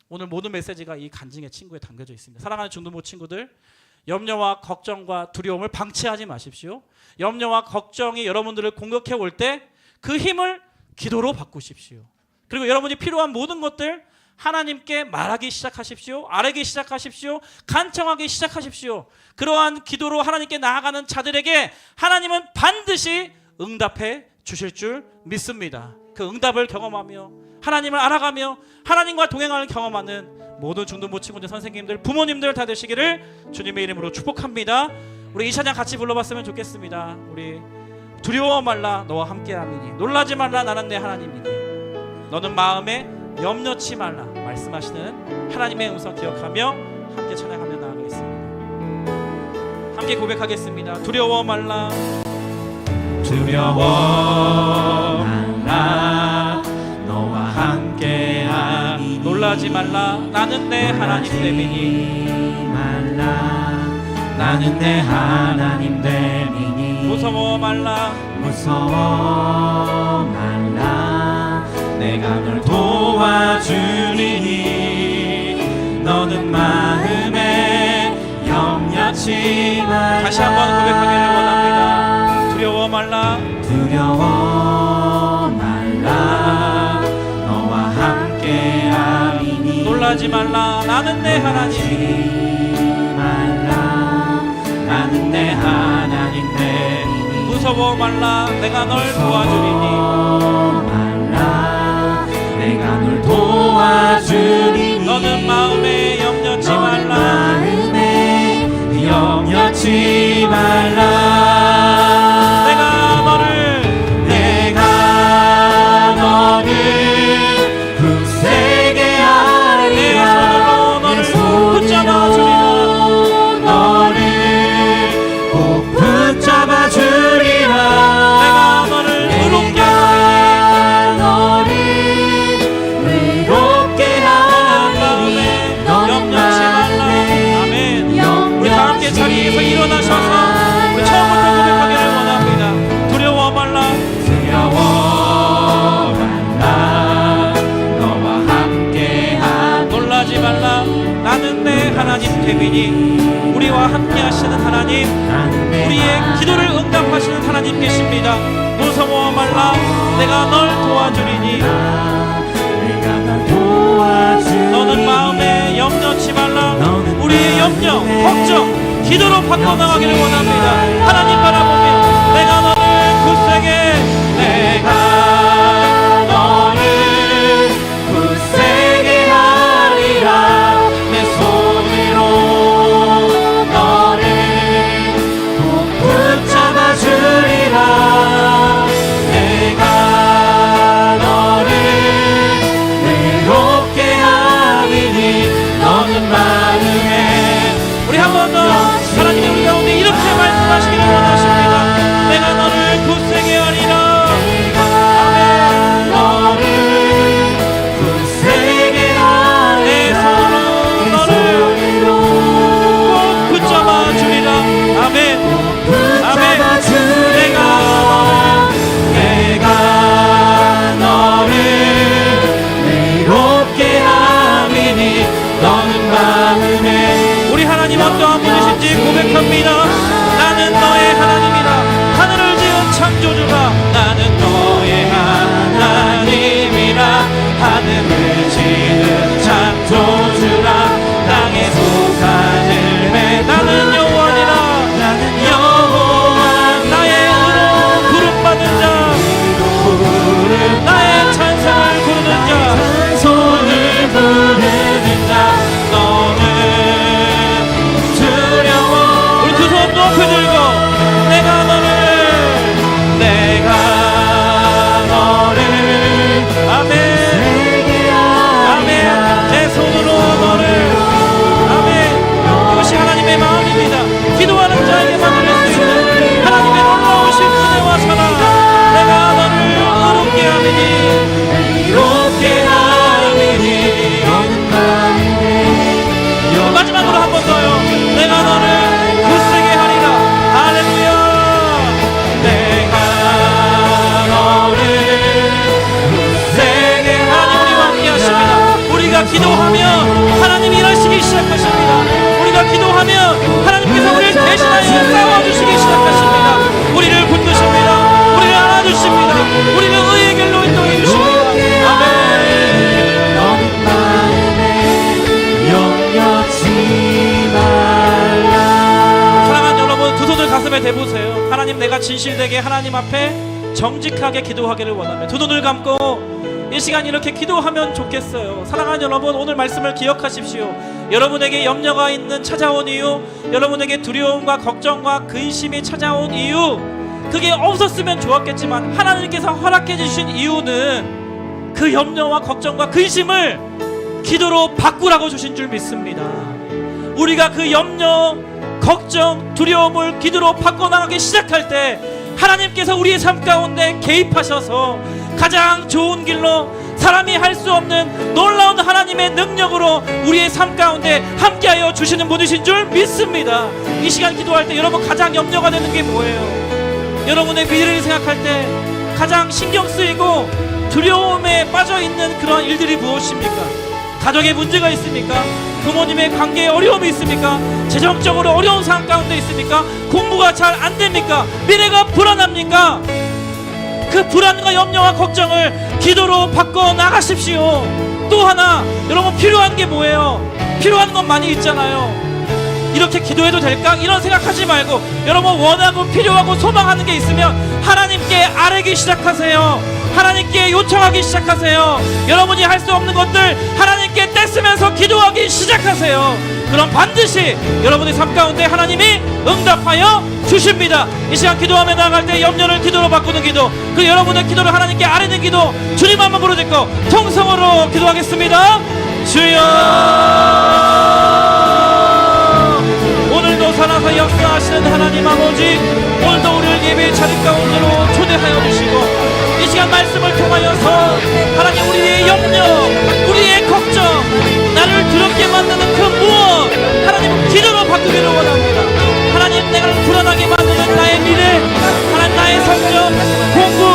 오늘 모든 메시지가 이 간증의 친구에 담겨져 있습니다. 사랑하는 중등부 친구들, 염려와 걱정과 두려움을 방치하지 마십시오. 염려와 걱정이 여러분들을 공격해 올 때 그 힘을 기도로 바꾸십시오. 그리고 여러분이 필요한 모든 것들 하나님께 말하기 시작하십시오. 아뢰기 시작하십시오. 간청하기 시작하십시오. 그러한 기도로 하나님께 나아가는 자들에게 하나님은 반드시 응답해 주실 줄 믿습니다. 그 응답을 경험하며 하나님을 알아가며 하나님과 동행하는 경험하는 모든 중등부 친구들, 선생님들, 부모님들 다 되시기를 주님의 이름으로 축복합니다. 우리 이 찬양 같이 불러봤으면 좋겠습니다. 우리 두려워 말라 너와 함께함이니 놀라지 말라 나는 내 하나님이니 너는 마음에 염려치 말라 말씀하시는 하나님의 음성 기억하며 함께 찬양하며 나아가겠습니다. 함께 고백하겠습니다. 두려워 말라 두려워 말라 너와 함께함이니 놀라지 말라 나는 내 하나님 됨이니 말라 나는 내 하나님 됨이니 무서워 말라 무서워 말라 내가 널 도와주리니 너는 마음에 염려치 말라 다시 한번 고백하기를 원합니다. 두려워 말라 두려워 말라 너와 함께함이니 놀라지 말라 나는 내 하나님 말라 나는 내 하나님 됨이니 무서워 말라 내가 널 도와주리니 말라 내가 널 도와주리니 너는 마음에 염려치 말라 마음에 염려치 말라 내가 너를 굳세게 하리라 내 손으로 너를 붙잡아 주리라 너를 꼭 붙잡아 주리라 내가 너를 의롭게 너를 의롭게 하리니 염려치 말라 아멘. 우리 다 함께 자리에서 일어나셔서 우리 처음부터 고백하기를 원합니다. 두려워 말라 두려워 말라 너와 함께하니 놀라지 말라 나는 내 하나님 됨이니 우리와 함께 하시는 하나님 우리의 기도를 응답하시는 하나님 계십니다. 무서워 말라 내가 널 도와주리니 너는 마음에 염려치 말라 우리의 염려, 걱정, 기도로 바꿔나가기를 원합니다. 하나님 바라보며 내가 너를 굳세게 내가 너를 굳세게 하리라 내 손으로 너를 꼭 붙잡아 주리라 내가 너를 외롭게 하리니 너는 마음에 우리 한 번 더 하나님의 우리 가운데 이렇게 말씀하시기를 원하십니다. 내가 너를 굳세게 하리라 아멘 너를 굳세게 하리라 내 손으로 너를 꼭 붙잡아 주리라 아멘 아멘 내가 너를 외롭게 함이니 너는 마음에 우리 하나님 어떠한 분이신지 고백합니다. 나는 너의 하나님이라 하늘을 지은 창조주라 나는 너의 하나님이라 하늘을 지은 창조주라 땅에 소산을 매 나는 여호와니라 나는 여호와 나의 의로 부름받는 자 나의 찬송을 부르는 자 손을 부르는 자 너는 두려워 우리 두 손 높이 들고 내가 너를 아멘 아멘 내 손으로 가슴에 대보세요. 하나님, 내가 진실되게 하나님 앞에 정직하게 기도하기를 원하며 두 눈을 감고 이 시간 이렇게 기도하면 좋겠어요. 사랑하는 여러분, 오늘 말씀을 기억하십시오. 여러분에게 염려가 있는 찾아온 이유, 여러분에게 두려움과 걱정과 근심이 찾아온 이유, 그게 없었으면 좋았겠지만 하나님께서 허락해 주신 이유는 그 염려와 걱정과 근심을 기도로 바꾸라고 주신 줄 믿습니다. 우리가 그 염려, 걱정, 두려움을 기도로 바꿔나가기 시작할 때 하나님께서 우리의 삶 가운데 개입하셔서 가장 좋은 길로 사람이 할 수 없는 놀라운 하나님의 능력으로 우리의 삶 가운데 함께하여 주시는 분이신 줄 믿습니다. 이 시간 기도할 때 여러분 가장 염려가 되는 게 뭐예요? 여러분의 미래를 생각할 때 가장 신경 쓰이고 두려움에 빠져 있는 그런 일들이 무엇입니까? 가족에 문제가 있습니까? 부모님의 관계에 어려움이 있습니까? 재정적으로 어려운 상황 가운데 있습니까? 공부가 잘 안 됩니까? 미래가 불안합니까? 그 불안과 염려와 걱정을 기도로 바꿔 나가십시오. 또 하나, 여러분 필요한 게 뭐예요? 필요한 건 많이 있잖아요. 이렇게 기도해도 될까? 이런 생각하지 말고 여러분 원하고 필요하고 소망하는 게 있으면 하나님께 아뢰기 시작하세요. 하나님께 요청하기 시작하세요. 여러분이 할 수 없는 것들 하나님께 떼쓰면서 기도하기 시작하세요. 그럼 반드시 여러분의 삶 가운데 하나님이 응답하여 주십니다. 이 시간 기도하며 나아갈 때 염려를 기도로 바꾸는 기도, 그 여러분의 기도를 하나님께 아뢰는 기도, 주님 한번 부르짖고 통성으로 기도하겠습니다. 주여, 오늘도 살아서 역사하시는 하나님 아버지, 오늘도 우리를 예배의 자리 가운데로 초대하여 주시고 이 시간 말씀을 통하여서 하나님 우리의 염려, 우리의 걱정, 나를 두렵게 만드는 그 무엇 하나님 기도로 바꾸기를 원합니다. 하나님, 내가 불안하게 만드는 나의 미래, 하나님 나의 성적, 공부,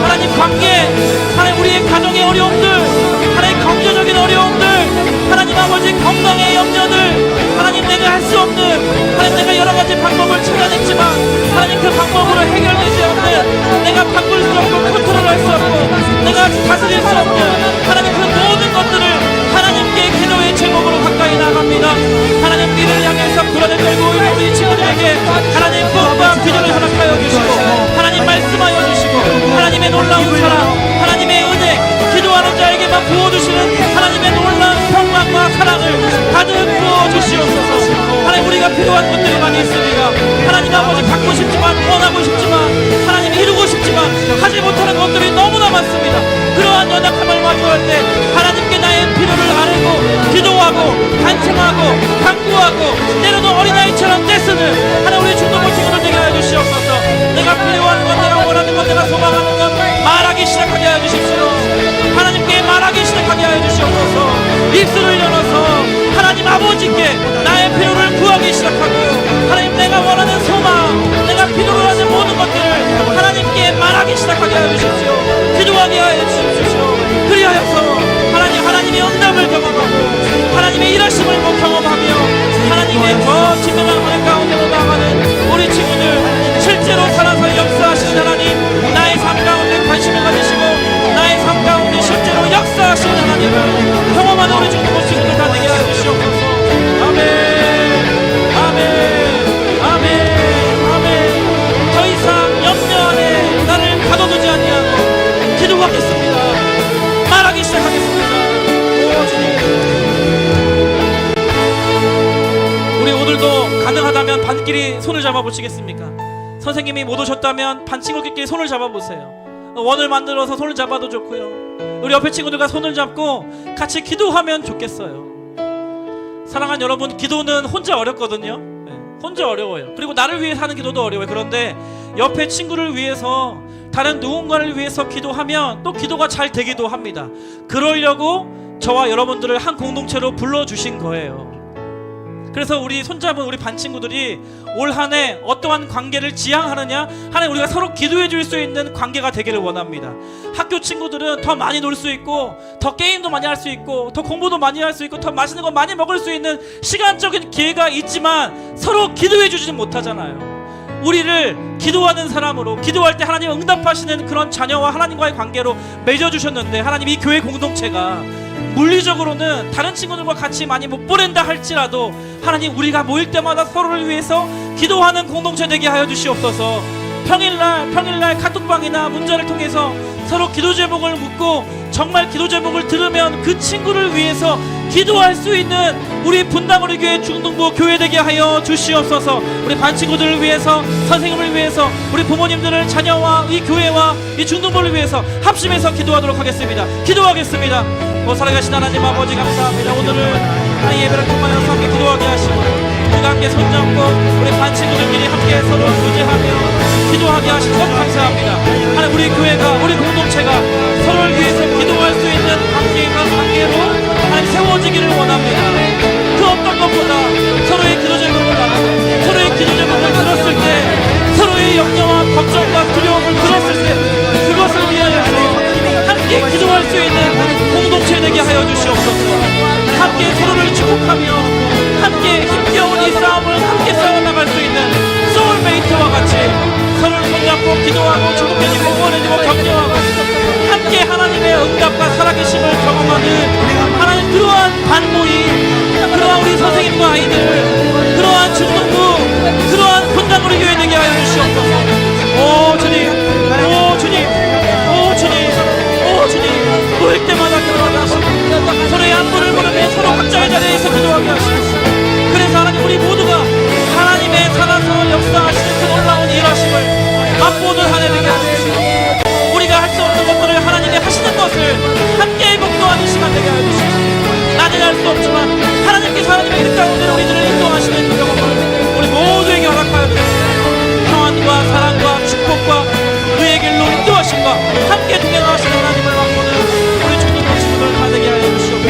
하나님 관계, 하나님 우리의 가정의 어려움들, 하나님 경제적인 어려움들, 하나님 아버지 건강의 염려들, 하나님 내가 할 수 없는, 하나님 내가 여러 가지 방법을 찾아냈지만 하나님 그 방법으로 해결되지 않는, 내가 바꿀 수 없고 컨트롤할 수 없고 내가 다스릴 수 없는 하나님 그 모든 것들을 하나님께 기도의 제목으로 가까이 나갑니다. 하나님 미래를 향해서 불안을 떨고 있는 우리 친구들에게 하나님 꿈과 기도를 허락하여 주시고 하나님 말씀하여 주시고 하나님의 놀라운 사랑, 하나님의 은혜, 기도하는 자에게만 부어주시는 하나님의 놀라운 평강과 사랑을 가득 부어주시옵소서. 하나님 우리가 필요한 것들이 많이 있습니다. 하나님 아버지 갖고 싶지만, 원하고 싶지만, 하나님 이루고 싶지만 하지 못하는 것들이 너무나 많습니다. 그러한 연약함을 마주할 때 하나님께 나의 필요를 아뢰고 기도하고 간청하고 간구하고 때로는 어린아이처럼 떼쓰는 하나님 우리 중동부 친구들 되게 하여 주시옵소서. 내가 필요한 것, 내가 원하는 것, 내가 소망하는 것 말하기 시작하게 하여 주십시오. 하나님께 말하기 시작하게 하여 주시옵소서. 입술을 열어서 하나님 아버지께 나의 필요를 구하기 시작하고 하나님 내가 원하는 소망, 내가 필요로 하는 모든 것들을 하나님께 말하기 시작하게 하여 주십시오. 기도하게 하여 주십시오. 그리하여서 하나님의 응답을 경험하고 하나님의 일하심을 경험하며 하나님의 더 진정한 은혜 가운데로 나아가는 우리 친구들, 실제로 살아서 역사하시는 하나님, 나의 삶 가운데 관심을 가지시고 나의 삶 가운데 실제로 역사하시는 하나님을 경험하는 우리 중국 친구들 다 되게 하여 주시옵소서. 아멘, 아멘, 아멘, 아멘. 더 이상 염려 안에 나를 가둬두지 아니하고 기도하겠습니다. 말하기 시작하겠습니다. 오 주님, 우리 오늘도 가능하다면 반끼리 손을 잡아보시겠습니까? 선생님이 못 오셨다면 반 친구끼리 손을 잡아보세요. 원을 만들어서 손을 잡아도 좋고요. 우리 옆에 친구들과 손을 잡고 같이 기도하면 좋겠어요. 사랑하는 여러분, 기도는 혼자 어렵거든요. 혼자 어려워요. 그리고 나를 위해 하는 기도도 어려워요. 그런데 옆에 친구를 위해서, 다른 누군가를 위해서 기도하면 또 기도가 잘 되기도 합니다. 그러려고 저와 여러분들을 한 공동체로 불러주신 거예요. 그래서 우리 손잡은 우리 반 친구들이 올 한 해 어떠한 관계를 지향하느냐, 하나님 우리가 서로 기도해 줄 수 있는 관계가 되기를 원합니다. 학교 친구들은 더 많이 놀 수 있고, 더 게임도 많이 할 수 있고, 더 공부도 많이 할 수 있고, 더 맛있는 거 많이 먹을 수 있는 시간적인 기회가 있지만 서로 기도해 주지는 못하잖아요. 우리를 기도하는 사람으로, 기도할 때 하나님 응답하시는 그런 자녀와 하나님과의 관계로 맺어주셨는데, 하나님 이 교회 공동체가 물리적으로는 다른 친구들과 같이 많이 못 보낸다 할지라도 하나님 우리가 모일 때마다 서로를 위해서 기도하는 공동체 되게 하여 주시옵소서. 평일날 카톡방이나 문자를 통해서 서로 기도 제목을 묻고 정말 기도 제목을 들으면 그 친구를 위해서 기도할 수 있는 우리 분당우리 교회 중등부 교회 되게 하여 주시옵소서. 우리 반 친구들을 위해서, 선생님을 위해서, 우리 부모님들을, 자녀와 이 교회와 이 중등부를 위해서 합심해서 기도하도록 하겠습니다. 기도하겠습니다. 살아계신 하나님 아버지 감사합니다. 오늘은 이 예배를 통하여서 함께 기도하게 하시고 우리가 함께 손잡고 우리 반 친구들끼리 함께 서로 교제하며 기도하게 하신 것 감사합니다. 하나님, 우리 교회가, 우리 공동체가 서로를 위해서 기도할 수 있는 관계로 하나님 세워지기를 원합니다. 그 어떤 것보다 서로의 기도 제목을 나누고 서로의 기도 제목을 들었을 때, 서로의 염려와 걱정과 두려움을 들었을 때 그것을 위하여서 함께 기도할 수 있는 공동체 되게 하여 주시옵소서. 함께 서로를 축복하며 함께 힘겨운 이 싸움을 함께 싸워나갈 수 있는 소울메이트와 같이 서로를 손잡고 기도하고 축복해주고 응원해주고 격려하고 함께 하나님의 응답과 살아계심을 경험하는 하나님, 그러한 반모임, 그러한 우리 선생님과 아이들, 그러한 중등부, 그러한 분당우리 교회 되게 하여 주시옵소서. 오 주님, 오 주님, 오 주님, 오 주님, 모일 때마다 기도하게 하시고 서로의 안부를 물으며 서로 각자의 자리에서 기도하게 하시고, 그래서 하나님, 우리 모두가 하나님의 살아서 역사하시는 그 놀라운 일하심을 맛보는 한 해 되게 하시고, 우리가 할 수 없는 것들을 하나님이 하시는 것을 함께 목도하는 시간 되게 해주시고, 나는 할 수 없지만 하나님께서 하나님의 일 가운데 우리들을 인도하시는 그 경험을 우리 모두에게 허락하여 주시고, 평안과 사랑과 축복과 의의 길로 인도하심과 함께 동행하시는 하나님을 맛보는 우리 중등부 친구들 다 되게 하여 주시옵소서.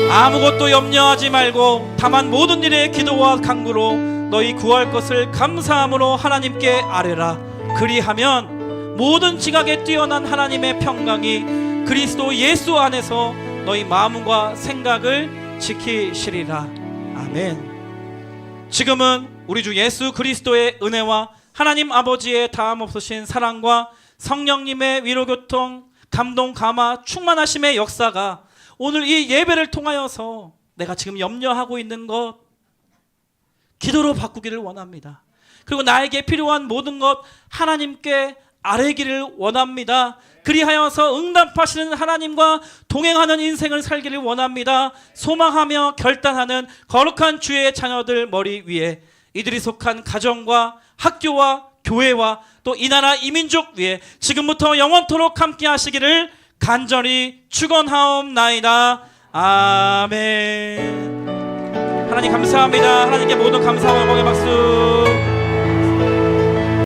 아무것도 염려하지 말고 다만 모든 일에 기도와 간구로 너희 구할 것을 감사함으로 하나님께 아뢰라. 그리하면 모든 지각에 뛰어난 하나님의 평강이 그리스도 예수 안에서 너희 마음과 생각을 지키시리라. 아멘. 지금은 우리 주 예수 그리스도의 은혜와 하나님 아버지의 다함없으신 사랑과 성령님의 위로교통, 감동, 감화, 충만하심의 역사가 오늘 이 예배를 통하여서 내가 지금 염려하고 있는 것 기도로 바꾸기를 원합니다. 그리고 나에게 필요한 모든 것 하나님께 아뢰기를 원합니다. 그리하여서 응답하시는 하나님과 동행하는 인생을 살기를 원합니다. 소망하며 결단하는 거룩한 주의 자녀들 머리 위에 이들이 속한 가정과 학교와 교회와 또 이 나라 이 민족 위에 지금부터 영원토록 함께 하시기를 간절히 축원하옵나이다. 아멘. 하나님 감사합니다. 하나님께 모든 감사와 영광의 박수.